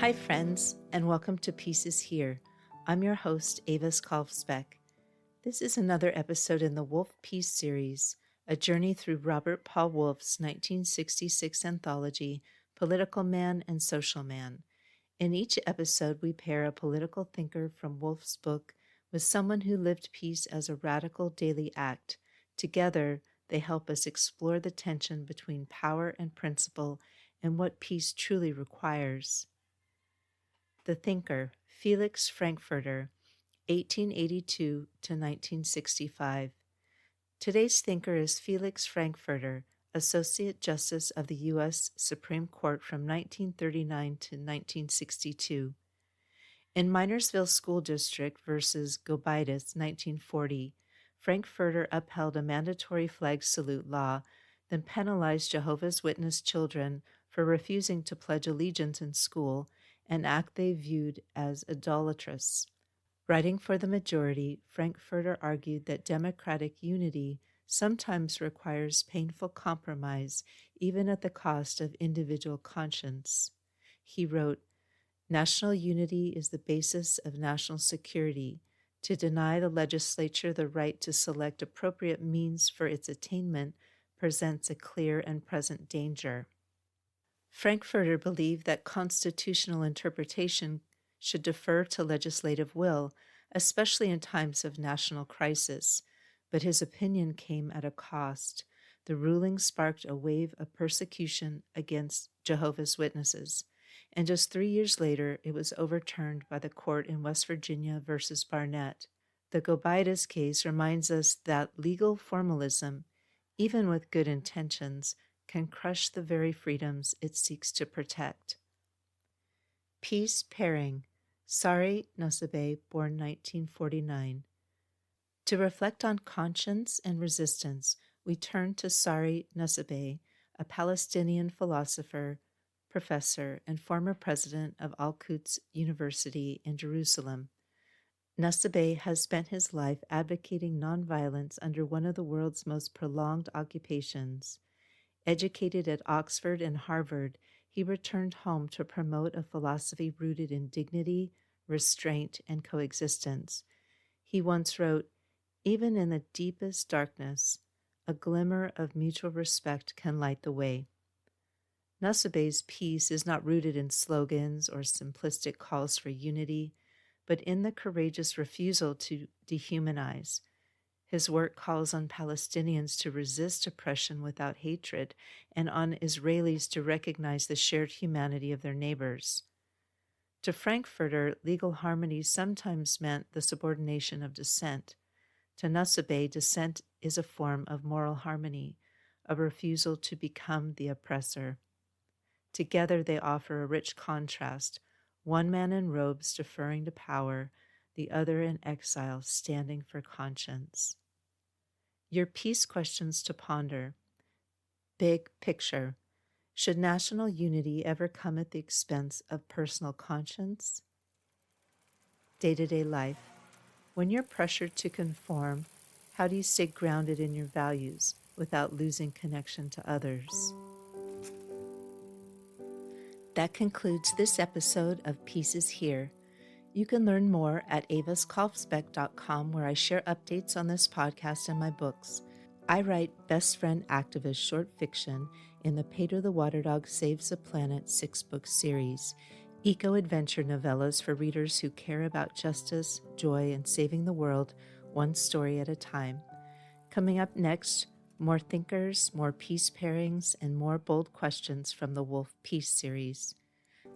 Hi, friends, and welcome to Peace is Here. I'm your host, Avis Kalfsbeek. This is another episode in the Wolff Peace series, a journey through Robert Paul Wolff's 1966 anthology, Political Man and Social Man. In each episode, we pair a political thinker from Wolff's book with someone who lived peace as a radical daily act. Together, they help us explore the tension between power and principle and what peace truly requires. The thinker, Felix Frankfurter, 1882 to 1965. Today's thinker is Felix Frankfurter, Associate Justice of the U.S. Supreme Court from 1939 to 1962. In Minersville School District versus Gobitis, 1940, Frankfurter upheld a mandatory flag salute law, then penalized Jehovah's Witness children for refusing to pledge allegiance in school, an act they viewed as idolatrous. Writing for the majority, Frankfurter argued that democratic unity sometimes requires painful compromise, even at the cost of individual conscience. He wrote, "National unity is the basis of national security. To deny the legislature the right to select appropriate means for its attainment presents a clear and present danger." Frankfurter believed that constitutional interpretation should defer to legislative will, especially in times of national crisis, but his opinion came at a cost. The ruling sparked a wave of persecution against Jehovah's Witnesses, and just 3 years later it was overturned by the court in West Virginia versus Barnett. The Gobitis case reminds us that legal formalism, even with good intentions, can crush the very freedoms it seeks to protect. Peace Pairing, Sari Nusseibeh, born 1949. To reflect on conscience and resistance, we turn to Sari Nusseibeh, a Palestinian philosopher, professor, and former president of Al-Quds University in Jerusalem. Nusseibeh has spent his life advocating nonviolence under one of the world's most prolonged occupations. Educated at Oxford and Harvard, he returned home to promote a philosophy rooted in dignity, restraint, and coexistence. He once wrote, "Even in the deepest darkness, a glimmer of mutual respect can light the way." Nusseibeh's peace is not rooted in slogans or simplistic calls for unity, but in the courageous refusal to dehumanize. His work calls on Palestinians to resist oppression without hatred and on Israelis to recognize the shared humanity of their neighbors. To Frankfurter, legal harmony sometimes meant the subordination of dissent. To Nusseibeh, dissent is a form of moral harmony, a refusal to become the oppressor. Together they offer a rich contrast, one man in robes deferring to power, the other in exile standing for conscience. Your peace questions to ponder. Big picture. Should national unity ever come at the expense of personal conscience? Day-to-day life. When you're pressured to conform, how do you stay grounded in your values without losing connection to others? That concludes this episode of Peace is Here. You can learn more at aviskalfsbeek.com, where I share updates on this podcast and my books. I write best friend activist short fiction in the Pedro the Water Dog Saves the Planet 6-book series, eco-adventure novellas for readers who care about justice, joy, and saving the world one story at a time. Coming up next, more thinkers, more peace pairings, and more bold questions from the Wolff Peace series.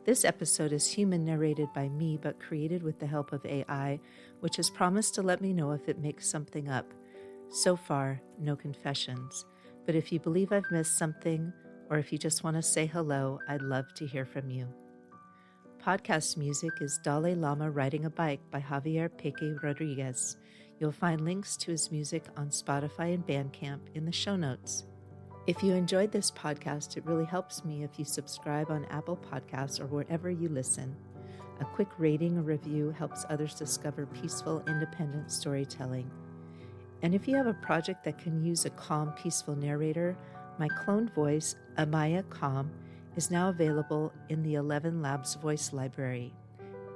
This episode is human narrated by me, but created with the help of AI, which has promised to let me know if it makes something up. So far, no confessions. But if you believe I've missed something, or if you just want to say hello, I'd love to hear from you. Podcast music is Dalai Lama Riding a Bike by Javier Peque Rodriguez. You'll find links to his music on Spotify and Bandcamp in the show notes. If you enjoyed this podcast, it really helps me if you subscribe on Apple Podcasts or wherever you listen. A quick rating or review helps others discover peaceful, independent storytelling. And if you have a project that can use a calm, peaceful narrator, my cloned voice, Amaya Calm, is now available in the 11 Labs Voice Library,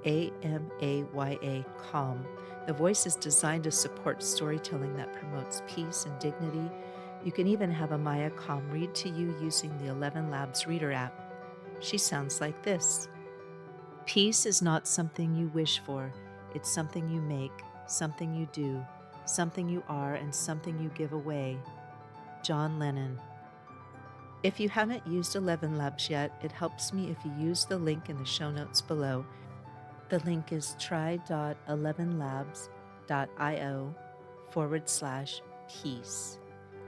AMAYA Calm. The voice is designed to support storytelling that promotes peace and dignity. You can even have a Maya Calm read to you using the 11 Labs Reader app. She sounds like this. Peace is not something you wish for. It's something you make, something you do, something you are, and something you give away. John Lennon. If you haven't used 11 Labs yet, it helps me if you use the link in the show notes below. The link is try.11labs.io/peace,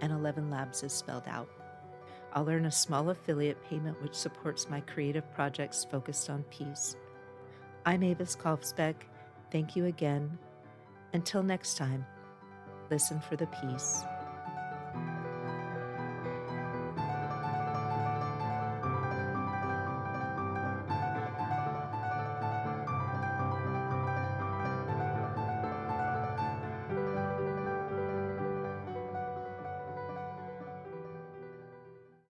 and 11 Labs is spelled out. I'll earn a small affiliate payment which supports my creative projects focused on peace. I'm Avis Kalfsbeek. Thank you again. Until next time, listen for the peace.